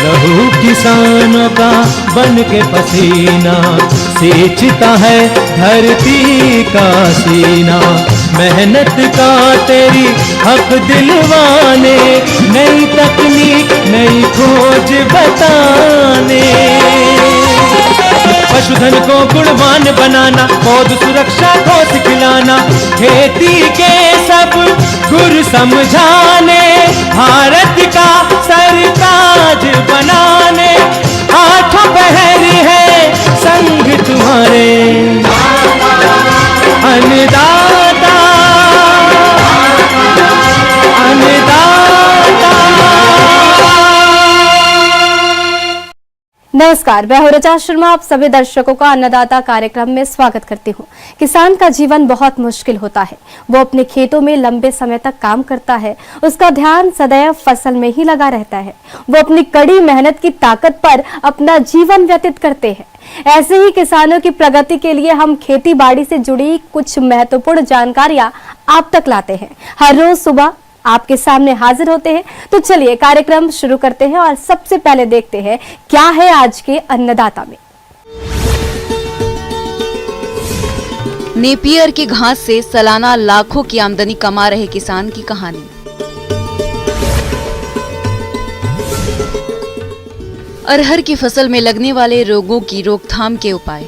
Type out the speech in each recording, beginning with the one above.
लहू किसानों का बन के पसीना सींचता है धरती का सीना। मेहनत का तेरी हक दिलवाने, नई तकनीक नई खोज बताने। पशुधन को गुणवान बनाना, पौध सुरक्षा को सिखलाना, खेती के सब गुर समझाने, भारत का सरताज बनाने। आठों पहर है संग तुम्हारे अन्नदाता, अन्नदाता। नमस्कार, मैं हूं ऋचा शर्मा। आप सभी दर्शकों का अन्नदाता कार्यक्रम में स्वागत करती हूं। किसान का जीवन बहुत मुश्किल होता है। वो अपने खेतों में लंबे समय तक काम करता है, उसका ध्यान सदैव फसल में ही लगा रहता है। वो अपनी कड़ी मेहनत की ताकत पर अपना जीवन व्यतीत करते हैं। ऐसे ही किसानों की प्रगति के लिए हम खेती बाड़ी से जुड़ी कुछ महत्वपूर्ण जानकारियां आप तक लाते हैं। हर रोज सुबह आपके सामने हाजिर होते हैं। तो चलिए कार्यक्रम शुरू करते हैं और सबसे पहले देखते हैं क्या है आज के अन्नदाता में। नेपियर की घास से सालाना लाखों की आमदनी कमा रहे किसान की कहानी। अरहर की फसल में लगने वाले रोगों की रोकथाम के उपाय।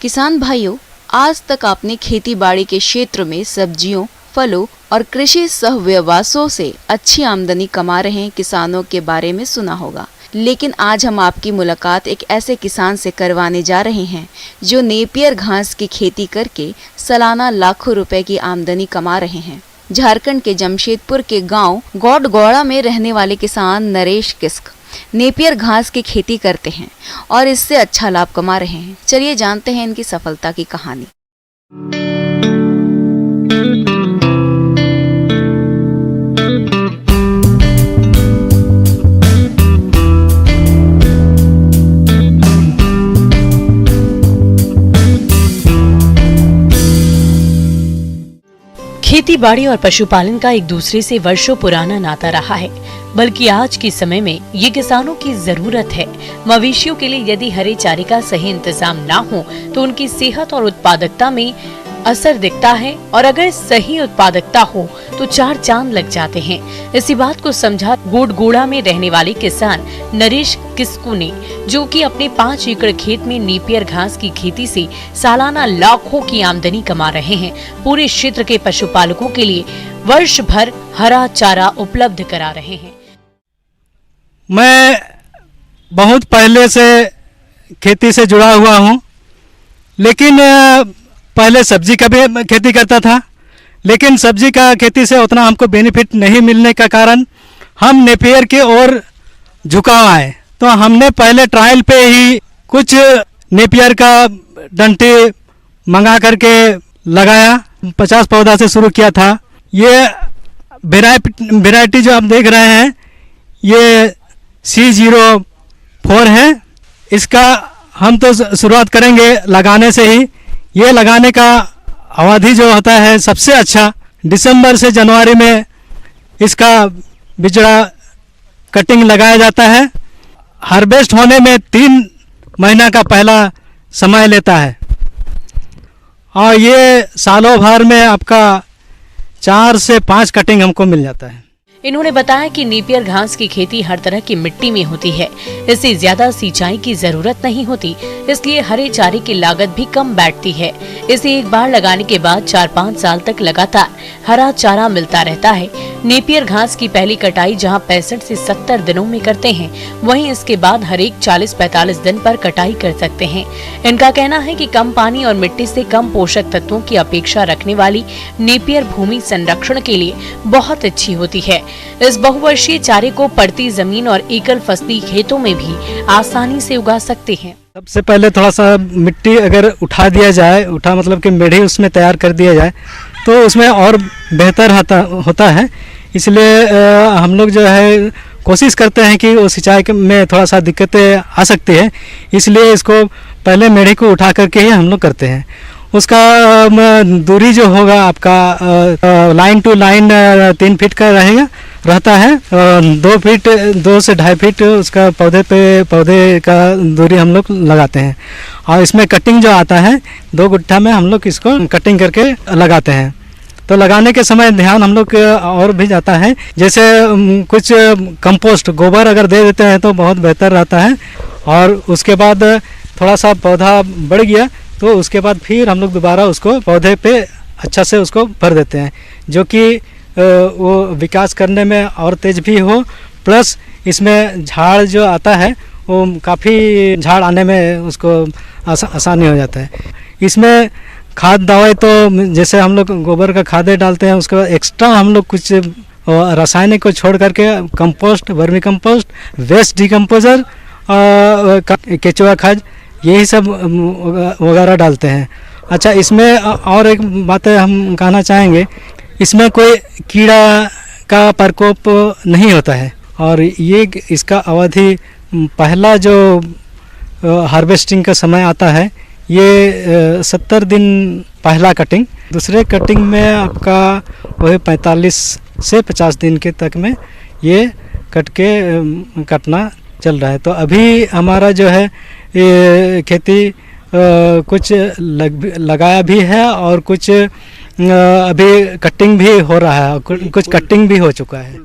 किसान भाइयों, आज तक आपने खेती बाड़ी के क्षेत्र में सब्जियों, फलों और कृषि सहव्यवसायों से अच्छी आमदनी कमा रहे किसानों के बारे में सुना होगा। लेकिन आज हम आपकी मुलाकात एक ऐसे किसान से करवाने जा रहे हैं जो नेपियर घास की खेती करके सालाना लाखों रुपए की आमदनी कमा रहे हैं। झारखंड के जमशेदपुर के गांव गौड़गौड़ा में रहने वाले किसान नरेश किस्क नेपियर घास की खेती करते हैं और इससे अच्छा लाभ कमा रहे हैं। चलिए जानते हैं इनकी सफलता की कहानी। खेती बाड़ी और पशुपालन का एक दूसरे से वर्षों पुराना नाता रहा है, बल्कि आज के समय में ये किसानों की जरूरत है। मवेशियों के लिए यदि हरे चारे का सही इंतजाम ना हो तो उनकी सेहत और उत्पादकता में असर दिखता है, और अगर सही उत्पादकता हो तो चार चांद लग जाते हैं। इसी बात को समझा गौड़गौड़ा में रहने वाले किसान नरेश किस्कू ने, जो कि अपने 5 एकड़ खेत में नेपियर घास की खेती से सालाना लाखों की आमदनी कमा रहे हैं, पूरे क्षेत्र के पशुपालकों के लिए वर्ष भर हरा चारा उपलब्ध करा रहे हैं। मैं बहुत पहले से खेती से जुड़ा हुआ हूँ, लेकिन पहले सब्जी का भी खेती करता था, लेकिन सब्जी का खेती से उतना हमको बेनिफिट नहीं मिलने का कारण हम नेपियर के ओर झुकाव आए। तो हमने पहले ट्रायल पे ही कुछ नेपियर का डंटे मंगा करके लगाया। 50 पौधा से शुरू किया था। ये वेराइटी जो आप देख रहे हैं ये C04 है। इसका हम तो शुरुआत करेंगे लगाने से ही। ये लगाने का अवधि जो होता है सबसे अच्छा दिसंबर से जनवरी में इसका बिचड़ा कटिंग लगाया जाता है। हार्वेस्ट होने में 3 महीना का पहला समय लेता है और ये सालों भर में आपका 4 से 5 कटिंग हमको मिल जाता है। इन्होंने बताया कि नेपियर घास की खेती हर तरह की मिट्टी में होती है, इससे ज्यादा सिंचाई की जरूरत नहीं होती, इसलिए हरे चारे की लागत भी कम बैठती है। इसे एक बार लगाने के बाद 4-5 साल तक लगातार हरा चारा मिलता रहता है। नेपियर घास की पहली कटाई जहां 65 से 70 दिनों में करते हैं, वहीं इसके बाद हर एक 40-45 दिन पर कटाई कर सकते हैं। इनका कहना है कि कम पानी और मिट्टी से कम पोषक तत्वों की अपेक्षा रखने वाली नेपियर भूमि संरक्षण के लिए बहुत अच्छी होती है। इस बहुवर्षीय चारे को पड़ती जमीन और एकल फसली खेतों में भी आसानी से उगा सकते हैं। सबसे पहले थोड़ा सा मिट्टी अगर उठा दिया जाए, उठा मतलब कि मेढ़ी उसमें तैयार कर दिया जाए तो उसमें और बेहतर होता है। इसलिए हम लोग जो है कोशिश करते हैं कि वो सिंचाई में थोड़ा सा दिक्कतें आ सकती है, इसलिए इसको पहले मेढ़ी को उठा करके ही हम लोग करते हैं। उसका दूरी जो होगा आपका लाइन टू लाइन 3 फीट का रहेगा रहता है। 2 से 2.5 फीट उसका पौधे का दूरी हम लोग लगाते हैं। और इसमें कटिंग जो आता है 2 गुट्ठा में हम लोग इसको कटिंग करके लगाते हैं। तो लगाने के समय ध्यान हम लोग और भी जाता है, जैसे कुछ कंपोस्ट गोबर अगर दे देते हैं तो बहुत बेहतर रहता है। और उसके बाद थोड़ा सा पौधा बढ़ गया तो उसके बाद फिर हम लोग दोबारा उसको पौधे पे अच्छा से उसको भर देते हैं, जो कि वो विकास करने में और तेज भी हो, प्लस इसमें झाड़ जो आता है वो काफ़ी झाड़ आने में उसको आसानी हो जाता है। इसमें खाद दवाई तो जैसे हम लोग गोबर का खाद डालते हैं, उसके बाद एक्स्ट्रा हम लोग कुछ रासायनिक को छोड़ करके compost, vermi compost, waste decomposer, केचुआ खाद, यही सब वगैरह डालते हैं। अच्छा, इसमें और एक बात हम कहना चाहेंगे, इसमें कोई कीड़ा का प्रकोप नहीं होता है। और ये इसका अवधि पहला जो हार्वेस्टिंग का समय आता है ये 70 दिन पहला कटिंग, दूसरे कटिंग में आपका वही 45 से 50 दिन के तक में ये कटना चल रहा है। तो अभी हमारा जो है ये खेती कुछ लगाया भी है और कुछ अभी कटिंग भी हो रहा है, कुछ कटिंग भी हो चुका है।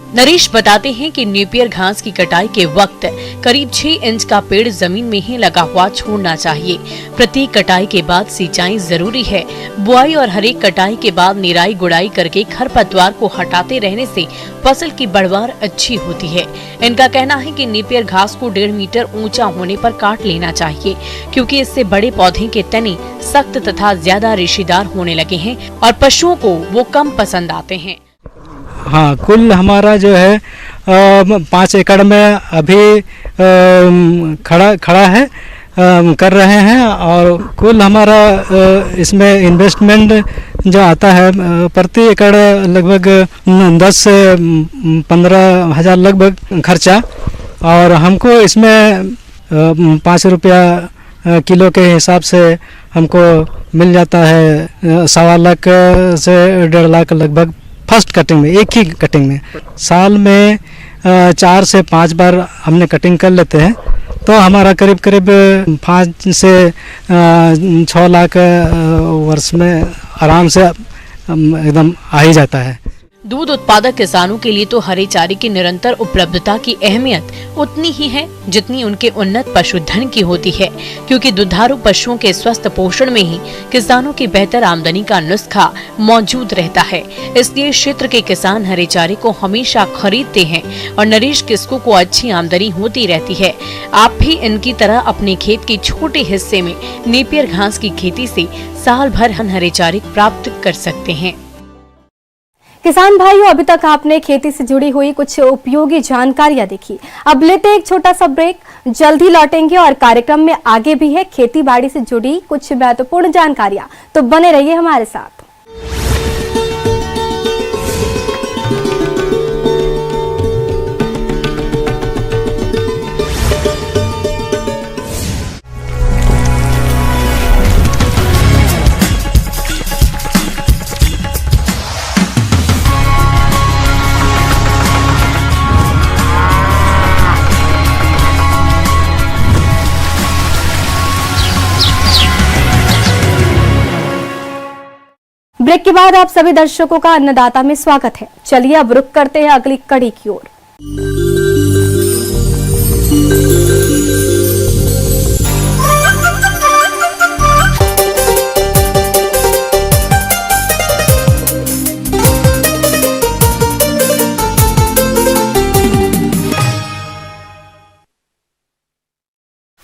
नरेश बताते हैं कि नेपियर घास की कटाई के वक्त करीब 6 इंच का पेड़ जमीन में ही लगा हुआ छोड़ना चाहिए। प्रत्येक कटाई के बाद सिंचाई जरूरी है। बुआई और हर एक कटाई के बाद निराई गुड़ाई करके खरपतवार को हटाते रहने से फसल की बढ़वार अच्छी होती है। इनका कहना है कि नेपियर घास को 1.5 मीटर ऊंचा होने पर काट लेना चाहिए, क्योंकि इससे बड़े पौधे के तने सख्त तथा ज्यादा रेशेदार होने लगे हैं और पशुओं को वो कम पसंद आते हैं। हाँ, कुल हमारा जो है 5 एकड़ में अभी खड़ा है, कर रहे हैं। और कुल हमारा इसमें इन्वेस्टमेंट जो आता है प्रति एकड़ लगभग 10 से 15 हज़ार लगभग खर्चा। और हमको इसमें 5 रुपया किलो के हिसाब से हमको मिल जाता है 1.25 लाख से 1.5 लाख लगभग फर्स्ट कटिंग में, एक ही कटिंग में। साल में 4 से 5 बार हमने कटिंग कर लेते हैं, तो हमारा करीब 5 से 6 लाख वर्ष में आराम से एकदम आ ही जाता है। दूध उत्पादक किसानों के लिए तो हरे चारे की निरंतर उपलब्धता की अहमियत उतनी ही है जितनी उनके उन्नत पशुधन की होती है, क्योंकि दुधारू पशुओं के स्वस्थ पोषण में ही किसानों की बेहतर आमदनी का नुस्खा मौजूद रहता है। इसलिए क्षेत्र के किसान हरे चारे को हमेशा खरीदते हैं और नरेश किस्कू को अच्छी आमदनी होती रहती है। आप भी इनकी तरह अपने खेत के छोटे हिस्से में नेपियर घास की खेती से साल भर हरे चारे प्राप्त कर सकते हैं। किसान भाइयों, अभी तक आपने खेती से जुड़ी हुई कुछ उपयोगी जानकारियां देखी। अब लेते एक छोटा सा ब्रेक, जल्दी लौटेंगे और कार्यक्रम में आगे भी है खेती बाड़ी से जुड़ी कुछ महत्वपूर्ण जानकारियां, तो बने रहिए हमारे साथ। ब्रेक के बाद आप सभी दर्शकों का अन्नदाता में स्वागत है। चलिए अब रुक करते हैं अगली कड़ी की ओर।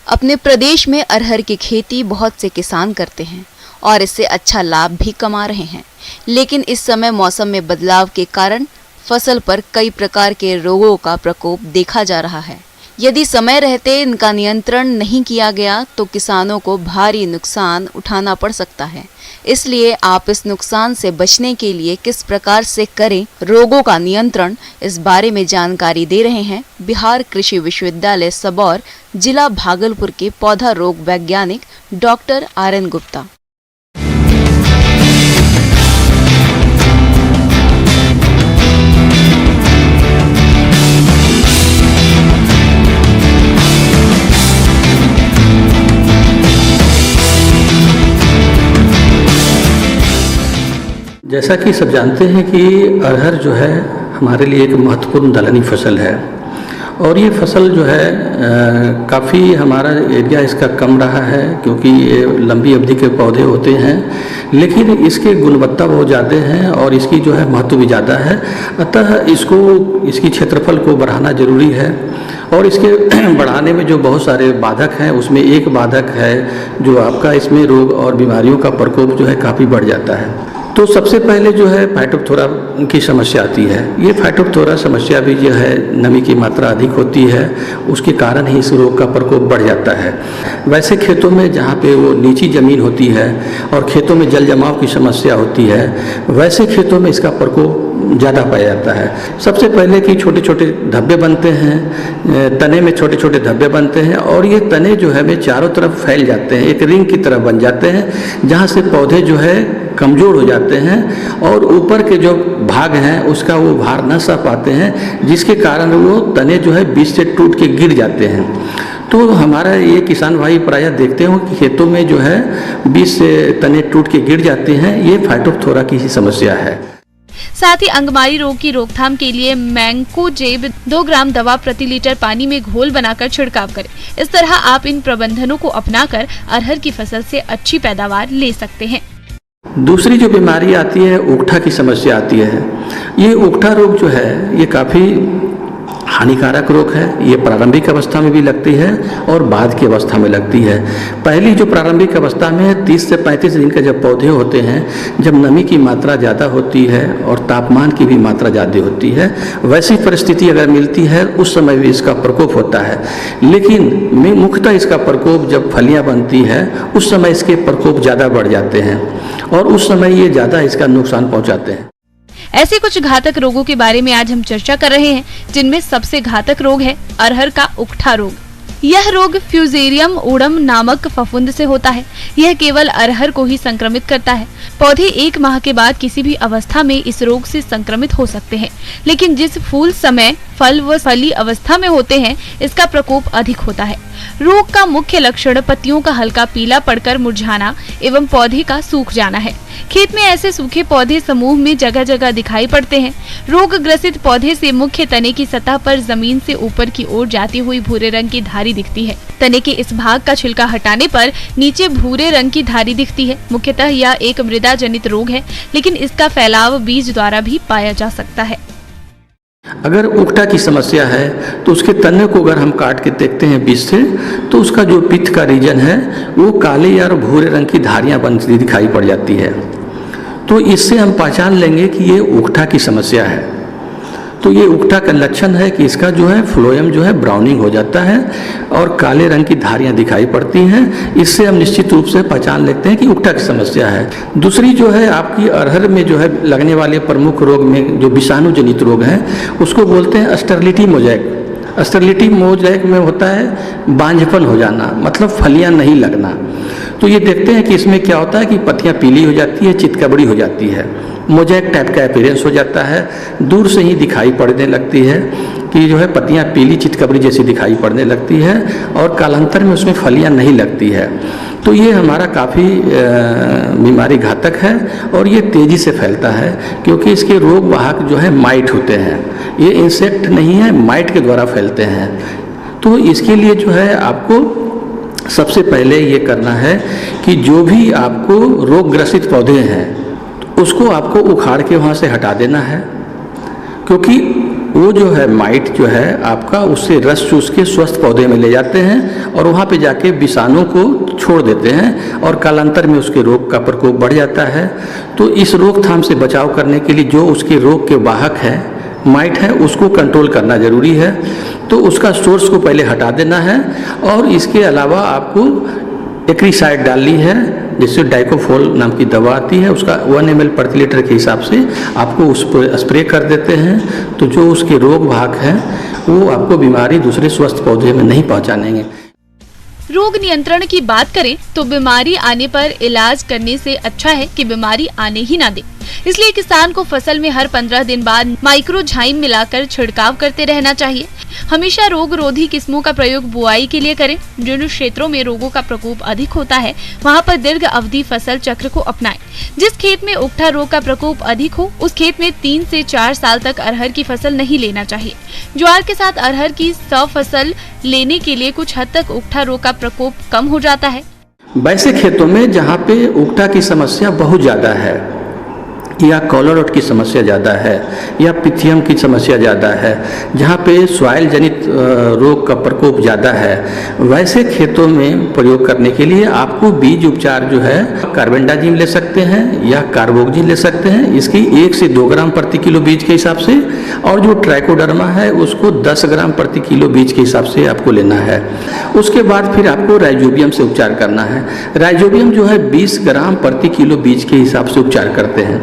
अपने प्रदेश में अरहर की खेती बहुत से किसान करते हैं और इससे अच्छा लाभ भी कमा रहे हैं, लेकिन इस समय मौसम में बदलाव के कारण फसल पर कई प्रकार के रोगों का प्रकोप देखा जा रहा है। यदि समय रहते इनका नियंत्रण नहीं किया गया तो किसानों को भारी नुकसान उठाना पड़ सकता है। इसलिए आप इस नुकसान से बचने के लिए किस प्रकार से करें रोगों का नियंत्रण, इस बारे में जानकारी दे रहे हैं बिहार कृषि विश्वविद्यालय सबौर जिला भागलपुर के पौधा रोग वैज्ञानिक डॉक्टर RN गुप्ता। जैसा कि सब जानते हैं कि अरहर जो है हमारे लिए एक महत्वपूर्ण दलहनी फसल है और ये फसल जो है काफ़ी हमारा एरिया इसका कम रहा है क्योंकि ये लंबी अवधि के पौधे होते हैं, लेकिन इसके गुणवत्ता बहुत ज़्यादा हैं और इसकी जो है महत्व भी ज़्यादा है। अतः इसकी क्षेत्रफल को बढ़ाना ज़रूरी है और इसके बढ़ाने में जो बहुत सारे बाधक हैं उसमें एक बाधक है जो आपका इसमें रोग और बीमारियों का प्रकोप जो है काफ़ी बढ़ जाता है। तो सबसे पहले जो है फाइटोप्थोरा की समस्या आती है। ये फाइटोप्थोरा समस्या भी जो है नमी की मात्रा अधिक होती है, उसके कारण ही इस रोग का प्रकोप बढ़ जाता है। वैसे खेतों में जहाँ पे वो नीची ज़मीन होती है और खेतों में जल जमाव की समस्या होती है, वैसे खेतों में इसका प्रकोप ज़्यादा पाया जाता है। सबसे पहले कि छोटे छोटे धब्बे बनते हैं, तने में छोटे छोटे धब्बे बनते हैं और ये तने जो है वे चारों तरफ फैल जाते हैं, एक रिंग की तरह बन जाते हैं, जहाँ से पौधे जो है कमज़ोर हो जाते हैं और ऊपर के जो भाग हैं उसका वो भार न सह पाते हैं, जिसके कारण वो तने जो है बीच से टूट के गिर जाते हैं। तो हमारा ये किसान भाई प्रायः देखते हो कि खेतों में जो है बीच से तने टूट के गिर जाते हैं, ये फाइटोप्थोरा की ही समस्या है। साथ ही अंगमारी रोग की रोकथाम के लिए मैंकोजेब 2 ग्राम दवा प्रति लीटर पानी में घोल बनाकर छिड़काव करें। इस तरह आप इन प्रबंधनों को अपनाकर अरहर की फसल से अच्छी पैदावार ले सकते हैं। दूसरी जो बीमारी आती है उकठा की समस्या आती है। ये उकठा रोग जो है ये काफ़ी हानिकारक रोग है। ये प्रारंभिक अवस्था में भी लगती है और बाद की अवस्था में लगती है। पहली जो प्रारंभिक अवस्था में 30 से 35 दिन के जब पौधे होते हैं, जब नमी की मात्रा ज़्यादा होती है और तापमान की भी मात्रा ज़्यादा होती है, वैसी परिस्थिति अगर मिलती है उस समय भी इसका प्रकोप होता है। लेकिन मुख्यतः इसका प्रकोप जब फलियाँ बनती है उस समय इसके प्रकोप ज़्यादा बढ़ जाते हैं और उस समय ये ज़्यादा इसका नुकसान पहुँचाते हैं। ऐसे कुछ घातक रोगों के बारे में आज हम चर्चा कर रहे हैं, जिनमें सबसे घातक रोग है अरहर का उकठा रोग। यह रोग फ्यूजेरियम ओडम नामक फफूंद से होता है। यह केवल अरहर को ही संक्रमित करता है। पौधे 1 माह के बाद किसी भी अवस्था में इस रोग से संक्रमित हो सकते हैं, लेकिन जिस फूल समय फल व फली अवस्था में होते हैं इसका प्रकोप अधिक होता है। रोग का मुख्य लक्षण पत्तियों का हल्का पीला पड़कर मुरझाना एवं पौधे का सूख जाना है। खेत में ऐसे सूखे पौधे समूह में जगह जगह दिखाई पड़ते हैं। रोग ग्रसित पौधे से मुख्य तने की सतह पर जमीन से ऊपर की ओर जाती हुई भूरे रंग की धारी दिखती है। तने के इस भाग का छिलका हटाने पर नीचे भूरे रंग की धारी दिखती है। मुख्यतः यह एक मृदा जनित रोग है, लेकिन इसका फैलाव बीज द्वारा भी पाया जा सकता है। अगर उकठा की समस्या है तो उसके तने को अगर हम काट के देखते हैं बीच से, तो उसका जो पित्त का रीजन है वो काले या भूरे रंग की धारियां बनती दिखाई पड़ जाती है। तो इससे हम पहचान लेंगे कि ये उकठा की समस्या है। तो ये उकठा का लक्षण है कि इसका जो है फ्लोएम जो है ब्राउनिंग हो जाता है और काले रंग की धारियां दिखाई पड़ती हैं। इससे हम निश्चित रूप से पहचान लेते हैं कि उकठा की समस्या है। दूसरी जो है आपकी अरहर में जो है लगने वाले प्रमुख रोग में जो विषाणु जनित रोग हैं उसको बोलते हैं अस्टरलिटी मोजैक। अस्टरलिटी मोजैक में होता है बांझपन हो जाना, मतलब फलियां नहीं लगना। तो ये देखते हैं कि इसमें क्या होता है कि पत्तियां पीली हो जाती है, चितकबड़ी हो जाती है, मोजैक टाइप का अपीयरेंस हो जाता है। दूर से ही दिखाई पड़ने लगती है कि जो है पत्तियां पीली चितकबड़ी जैसी दिखाई पड़ने लगती है और कालांतर में उसमें फलियां नहीं लगती है। तो ये हमारा काफ़ी बीमारी घातक है और ये तेज़ी से फैलता है क्योंकि इसके रोग वाहक जो है माइट होते हैं। ये इंसेक्ट नहीं है, माइट के द्वारा फैलते हैं। तो इसके लिए जो है आपको सबसे पहले ये करना है कि जो भी आपको रोग ग्रसित पौधे हैं उसको आपको उखाड़ के वहाँ से हटा देना है, क्योंकि वो जो है माइट जो है आपका उससे रस चूस के स्वस्थ पौधे में ले जाते हैं और वहाँ पे जाके विषाणु को छोड़ देते हैं और कालांतर में उसके रोग का प्रकोप बढ़ जाता है। तो इस रोकथाम से बचाव करने के लिए जो उसके रोग के वाहक है माइट है उसको कंट्रोल करना ज़रूरी है। तो उसका सोर्स को पहले हटा देना है और इसके अलावा आपको एक्रीसाइड डालनी है, जिससे डाइकोफोल नाम की दवा आती है, उसका 1 ml प्रति लीटर के हिसाब से आपको उस पर स्प्रे कर देते हैं। तो जो उसके रोग वाहक हैं वो आपको बीमारी दूसरे स्वस्थ पौधे में नहीं पहुंचानेंगे। रोग नियंत्रण की बात करें तो बीमारी आने पर इलाज करने से अच्छा है कि बीमारी आने ही ना दे। इसलिए किसान को फसल में हर 15 दिन बाद माइक्रोझाइम मिलाकर छिड़काव करते रहना चाहिए। हमेशा रोग रोधी किस्मों का प्रयोग बुआई के लिए करें। जिन क्षेत्रों में रोगों का प्रकोप अधिक होता है वहां पर दीर्घ अवधि फसल चक्र को अपनाएं। जिस खेत में उकठा रोग का प्रकोप अधिक हो उस खेत में 3 से 4 साल तक अरहर की फसल नहीं लेना चाहिए। ज्वार के साथ अरहर की फसल लेने के लिए कुछ हद तक उकठा रोग का प्रकोप कम हो जाता है। वैसे खेतों में जहाँ पे उकठा की समस्या बहुत ज़्यादा है या कॉलर रॉट की समस्या ज़्यादा है या पिथियम की समस्या ज़्यादा है, जहाँ पे सॉइल जनित रोग का प्रकोप ज़्यादा है, वैसे खेतों में प्रयोग करने के लिए आपको बीज उपचार जो है कार्बेंडाजिम ले सकते हैं या कार्बोक्जिन ले सकते हैं। इसकी 1 से 2 ग्राम प्रति किलो बीज के हिसाब से, और जो ट्राइकोडर्मा है उसको 10 ग्राम प्रति किलो बीज के हिसाब से आपको लेना है। उसके बाद फिर आपको राइजोबियम से उपचार करना है। राइजोबियम जो है 20 ग्राम प्रति किलो बीज के हिसाब से उपचार करते हैं।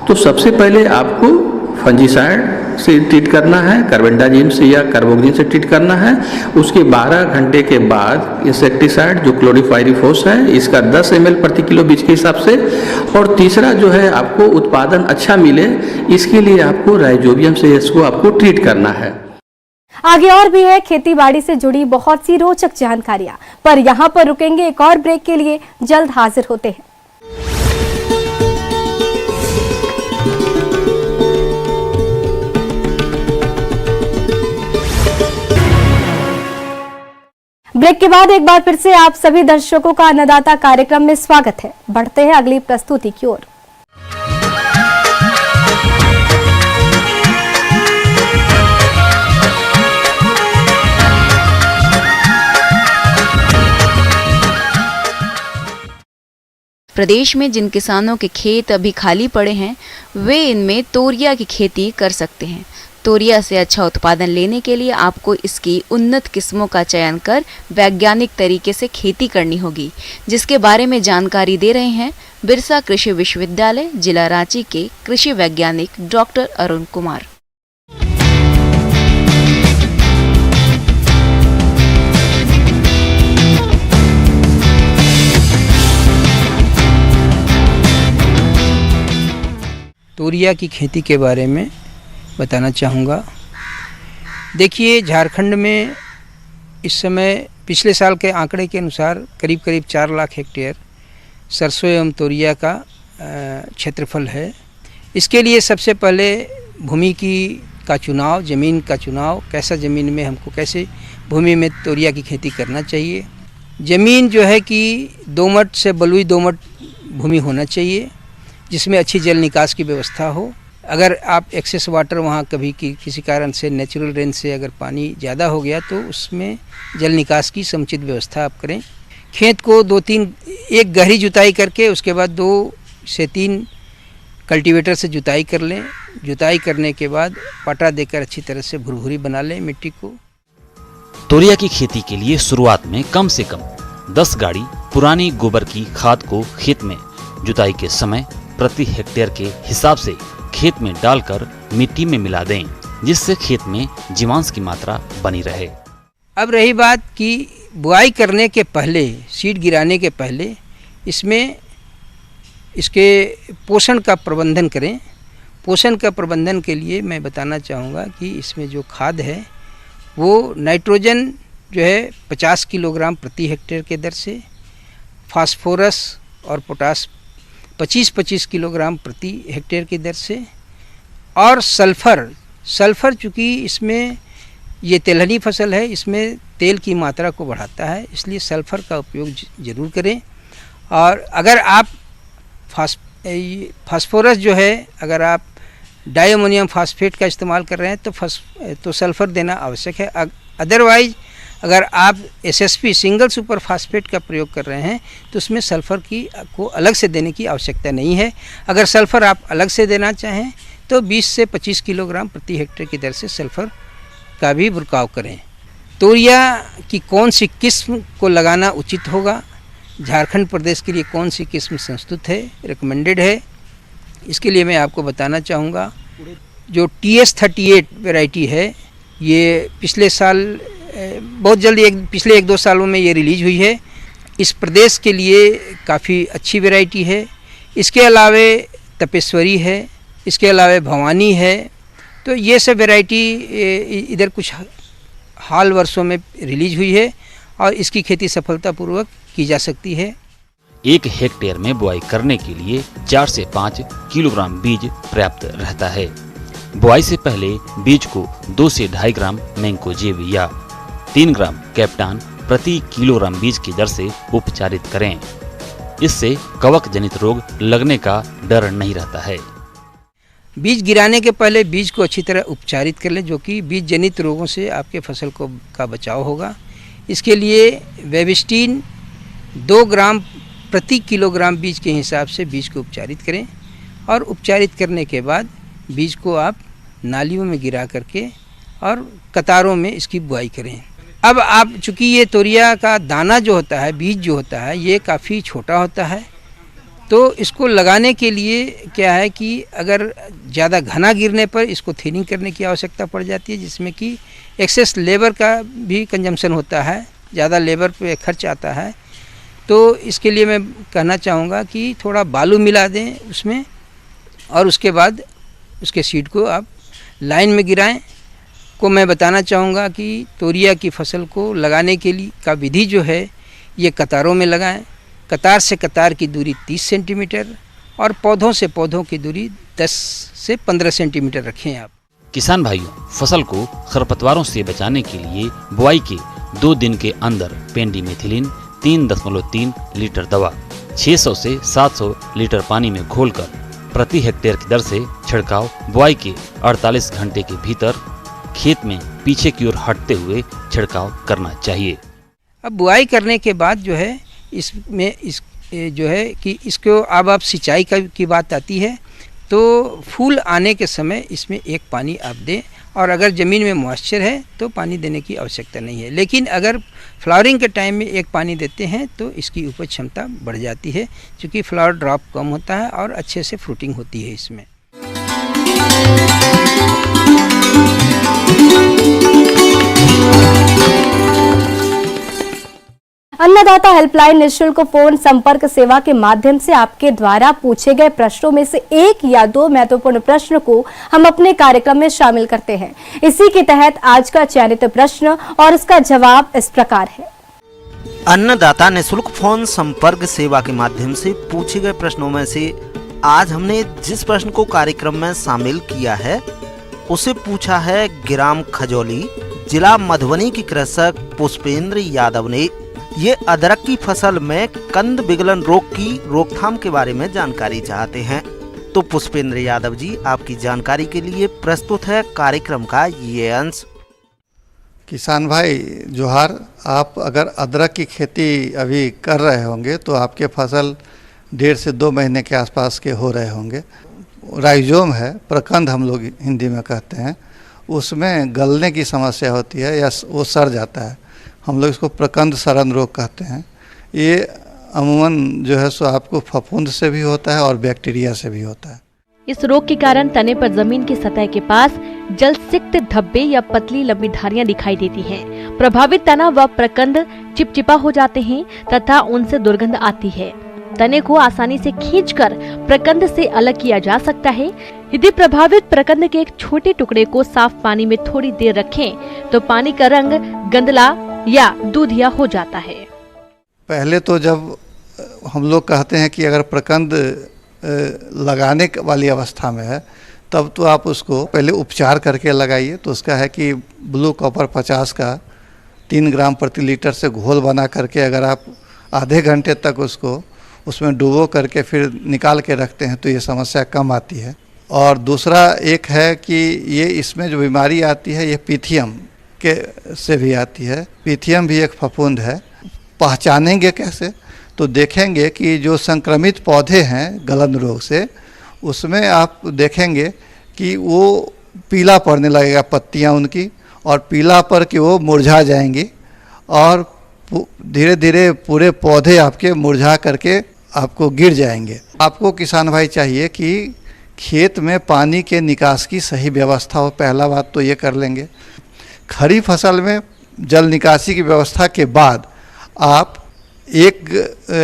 तो सबसे पहले आपको फंजीसाइड से ट्रीट करना है, कार्बेंडाजिम से या कार्बोक्जिन से ट्रीट करना है। उसके 12 घंटे के बाद इंसेक्टिसाइड जो क्लोरीपाइरिफॉस है इसका 10 ml प्रति किलो बीज के हिसाब से। और तीसरा जो है आपको उत्पादन अच्छा मिले इसके लिए आपको राइजोबियम से इसको आपको ट्रीट करना है। आगे और भी है खेती बाड़ी से जुड़ी बहुत सी रोचक जानकारियां, पर यहाँ पर रुकेंगे एक और ब्रेक के लिए। जल्द हाजिर होते हैं। ब्रेक के बाद एक बार फिर से आप सभी दर्शकों का अन्नदाता कार्यक्रम में स्वागत है। बढ़ते हैं अगली प्रस्तुति की ओर। प्रदेश में जिन किसानों के खेत अभी खाली पड़े हैं वे इनमें तोरिया की खेती कर सकते हैं। तोरिया से अच्छा उत्पादन लेने के लिए आपको इसकी उन्नत किस्मों का चयन कर वैज्ञानिक तरीके से खेती करनी होगी, जिसके बारे में जानकारी दे रहे हैं बिरसा कृषि विश्वविद्यालय जिला रांची के कृषि वैज्ञानिक डॉक्टर अरुण कुमार। तोरिया की खेती के बारे में बताना चाहूँगा। देखिए, झारखंड में इस समय पिछले साल के आंकड़े के अनुसार करीब 4 लाख हेक्टेयर सरसों एवं तोरिया का क्षेत्रफल है। इसके लिए सबसे पहले भूमि का चुनाव, ज़मीन का चुनाव, कैसा ज़मीन में हमको कैसे भूमि में तोरिया की खेती करना चाहिए। ज़मीन जो है कि दोमट से बलुई दोमट भूमि होना चाहिए, जिसमें अच्छी जल निकास की व्यवस्था हो। अगर आप एक्सेस वाटर वहाँ कभी किसी कारण से नेचुरल रेन से अगर पानी ज़्यादा हो गया तो उसमें जल निकास की समुचित व्यवस्था आप करें। खेत को 1 गहरी जुताई करके उसके बाद 2 से 3 कल्टीवेटर से जुताई कर लें। जुताई करने के बाद पटा देकर अच्छी तरह से भुरभुरी बना लें मिट्टी को। तोरिया की खेती के लिए शुरुआत में कम से कम 10 गाड़ी पुरानी गोबर की खाद को खेत में जुताई के समय प्रति हेक्टेयर के हिसाब से खेत में डालकर मिट्टी में मिला दें, जिससे खेत में जीवांश की मात्रा बनी रहे। अब रही बात कि बुआई करने के पहले, सीड गिराने के पहले इसमें इसके पोषण का प्रबंधन करें। पोषण का प्रबंधन के लिए मैं बताना चाहूँगा कि इसमें जो खाद है वो नाइट्रोजन जो है 50 किलोग्राम प्रति हेक्टेयर के दर से, फास्फोरस और पोटास 25-25 किलोग्राम प्रति हेक्टेयर की दर से, और सल्फ़र चूँकि इसमें ये तेलहनी फसल है, इसमें तेल की मात्रा को बढ़ाता है, इसलिए सल्फ़र का उपयोग ज़रूर करें। और अगर आप फास्फोरस जो है, अगर आप डायमोनियम फास्फेट का इस्तेमाल कर रहे हैं तो सल्फ़र देना आवश्यक है। अदरवाइज अगर आप एसएसपी सिंगल सुपर फास्फेट का प्रयोग कर रहे हैं तो उसमें सल्फ़र को अलग से देने की आवश्यकता नहीं है। अगर सल्फ़र आप अलग से देना चाहें तो 20 से 25 किलोग्राम प्रति हेक्टेयर की दर से सल्फ़र का भी बुरकाव करें। तोरिया की कौन सी किस्म को लगाना उचित होगा, झारखंड प्रदेश के लिए कौन सी किस्म संस्तुत है, रिकमेंडेड है, इसके लिए मैं आपको बताना चाहूँगा। जो TS38 वैरायटी है, ये पिछले साल बहुत जल्दी पिछले 1-2 सालों में ये रिलीज हुई है। इस प्रदेश के लिए काफ़ी अच्छी वैरायटी है। इसके अलावे तपेश्वरी है, इसके अलावा भवानी है। तो ये सब वैरायटी इधर कुछ हाल वर्षों में रिलीज हुई है और इसकी खेती सफलतापूर्वक की जा सकती है। 1 हेक्टेयर में बुआई करने के लिए 4 से 5 किलोग्राम बीज पर्याप्त रहता है। बुआई से पहले बीज को 2 से 2.5 ग्राम मैंकोजेब या 3 ग्राम कैप्टान प्रति किलोग्राम बीज की दर से उपचारित करें। इससे कवक जनित रोग लगने का डर नहीं रहता है। बीज गिराने के पहले बीज को अच्छी तरह उपचारित कर लें, जो कि बीज जनित रोगों से आपके फसल का बचाव होगा। इसके लिए वेबिस्टीन 2 ग्राम प्रति किलोग्राम बीज के हिसाब से बीज को उपचारित करें और उपचारित करने के बाद बीज को आप नालियों में गिरा करके और कतारों में इसकी बुआई करें। अब आप चूँकि ये तोरिया का दाना जो होता है, बीज जो होता है, ये काफ़ी छोटा होता है, तो इसको लगाने के लिए क्या है कि अगर ज़्यादा घना गिरने पर इसको थिनिंग करने की आवश्यकता पड़ जाती है, जिसमें कि एक्सेस लेबर का भी कंजम्पशन होता है, ज़्यादा लेबर पे खर्च आता है। तो इसके लिए मैं कहना चाहूँगा कि थोड़ा बालू मिला दें उसमें और उसके बाद उसके सीड को आप लाइन में गिराएं। को मैं बताना चाहूँगा कि तोरिया की फसल को लगाने के लिए का विधि जो है ये कतारों में लगाएं। कतार से कतार की दूरी 30 सेंटीमीटर और पौधों से पौधों की दूरी 10 से 15 सेंटीमीटर रखें आप। किसान भाइयों, फसल को खरपतवारों से बचाने के लिए बुआई के 2 दिन के अंदर पेंडिमेथिलिन 3.3 लीटर दवा 600 से 700 लीटर पानी में घोलकर प्रति हेक्टेयर की दर से छिड़काव बुआई के 48 घंटे के भीतर खेत में पीछे की ओर हटते हुए छिड़काव करना चाहिए। अब बुआई करने के बाद जो है इसमें जो है कि इसको अब आप सिंचाई की बात आती है, तो फूल आने के समय इसमें एक पानी आप दें और अगर ज़मीन में मॉइस्चर है तो पानी देने की आवश्यकता नहीं है। लेकिन अगर फ्लावरिंग के टाइम में एक पानी देते हैं तो इसकी उपज क्षमता बढ़ जाती है, क्योंकि फ्लावर ड्रॉप कम होता है और अच्छे से फ्रूटिंग होती है इसमें। अन्नदाता हेल्पलाइन निःशुल्क फोन संपर्क सेवा के माध्यम से आपके द्वारा पूछे गए प्रश्नों में से 1 या 2 महत्वपूर्ण प्रश्न को हम अपने कार्यक्रम में शामिल करते हैं। इसी के तहत आज का चयनित प्रश्न और उसका जवाब इस प्रकार है। अन्नदाता निःशुल्क फोन संपर्क सेवा के माध्यम से पूछे गए प्रश्नों में से आज हमने जिस प्रश्न को कार्यक्रम में शामिल किया है उसे पूछा है ग्राम खजौली, जिला मधुबनी की कृषक पुष्पेंद्र यादव ने। ये अदरक की फसल में कंद विगलन रोग की रोकथाम के बारे में जानकारी चाहते हैं। तो पुष्पेंद्र यादव जी, आपकी जानकारी के लिए प्रस्तुत है कार्यक्रम का ये अंश। किसान भाई जोहार, आप अगर अदरक की खेती अभी कर रहे होंगे तो आपके फसल 1.5 से 2 महीने के आसपास के हो रहे होंगे। राइजोम है, प्रकंद हम लोग हिंदी में कहते हैं, उसमें गलने की समस्या होती है या वो सड़ जाता है। हम लोग इसको प्रकंद सड़न रोग कहते हैं। ये अमूमन जो है सो आपको फफूंद से भी होता है और बैक्टीरिया से भी होता है। इस रोग के कारण तने पर जमीन की सतह के पास जलसिक्त धब्बे या पतली लंबी धारियां दिखाई देती हैं। प्रभावित तना व प्रकंद चिपचिपा हो जाते हैं तथा उनसे दुर्गंध आती है। तने को आसानी से खींचकर प्रकंद से अलग किया जा सकता है। यदि प्रभावित प्रकंद के एक छोटे टुकड़े को साफ पानी में थोड़ी देर रखें तो पानी का रंग गंदला या दूधिया हो जाता है। पहले तो जब हम लोग कहते हैं कि अगर प्रकंद लगाने वाली अवस्था में है तब तो आप उसको पहले उपचार करके लगाइए। तो उसका है कि ब्लू कॉपर 50 का 3 ग्राम प्रति लीटर से घोल बना करके अगर आप आधे घंटे तक उसको उसमें डुबो करके फिर निकाल के रखते हैं तो ये समस्या कम आती है। और दूसरा एक है कि ये इसमें जो बीमारी आती है ये पीथियम के से भी आती है। पीथियम भी एक फफूंद है। पहचानेंगे कैसे? तो देखेंगे कि जो संक्रमित पौधे हैं गलन रोग से, उसमें आप देखेंगे कि वो पीला पड़ने लगेगा पत्तियां उनकी, और पीला पड़ के वो मुरझा जाएंगी और धीरे धीरे पूरे पौधे आपके मुरझा करके आपको गिर जाएंगे। आपको किसान भाई चाहिए कि खेत में पानी के निकास की सही व्यवस्था हो। पहला बात तो ये कर लेंगे। खड़ी फसल में जल निकासी की व्यवस्था के बाद आप एक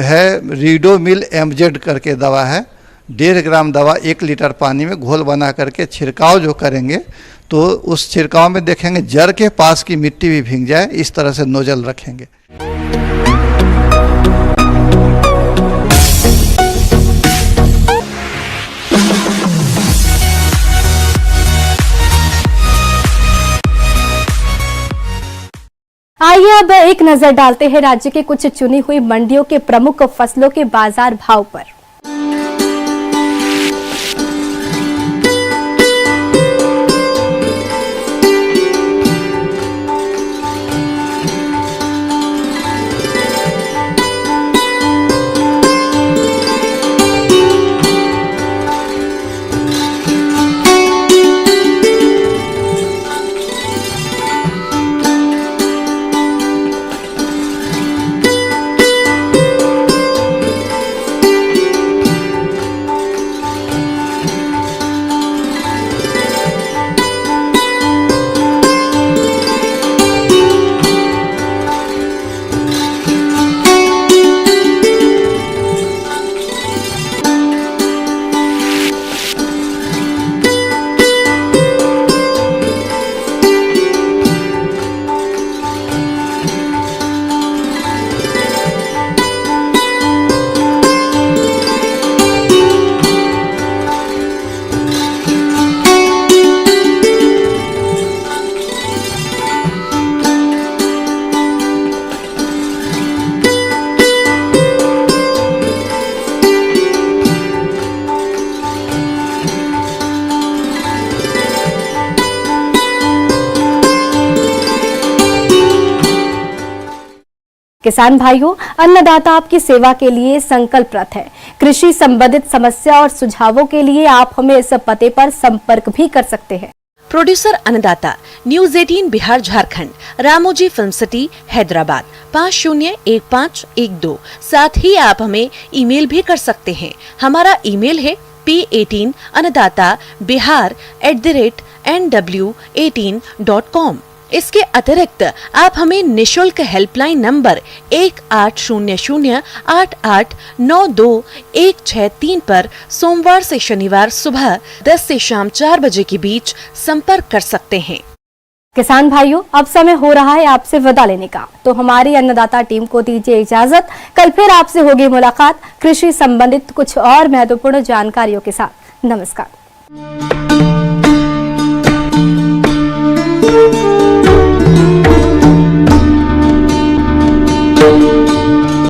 है रीडोमिल MZ करके दवा है 1.5 ग्राम दवा 1 लीटर पानी में घोल बना करके छिड़काव जो करेंगे, तो उस छिड़काव में देखेंगे जड़ के पास की मिट्टी भी भीग जाए, इस तरह से नोजल रखेंगे। आइए अब एक नजर डालते हैं राज्य के कुछ चुनी हुई मंडियों के प्रमुख फसलों के बाजार भाव पर। किसान भाइयों, अन्नदाता आपकी सेवा के लिए संकल्परत है। कृषि संबंधित समस्या और सुझावों के लिए आप हमें इस पते पर संपर्क भी कर सकते हैं। प्रोड्यूसर अन्नदाता, news 18 Bihar Jharkhand, Ramoji film city, Hyderabad 501512। साथ ही आप हमें ईमेल भी कर सकते हैं। हमारा ईमेल है p18annadatabihar@nw18.com। इसके अतिरिक्त आप हमें निशुल्क हेल्पलाइन नंबर 180088921663 पर सोमवार से शनिवार सुबह 10 से शाम 4 बजे के बीच संपर्क कर सकते हैं। किसान भाइयों, अब समय हो रहा है आपसे विदा लेने का, तो हमारी अन्नदाता टीम को दीजिए इजाजत। कल फिर आपसे होगी मुलाकात कृषि संबंधित कुछ और महत्वपूर्ण जानकारियों के साथ। नमस्कार।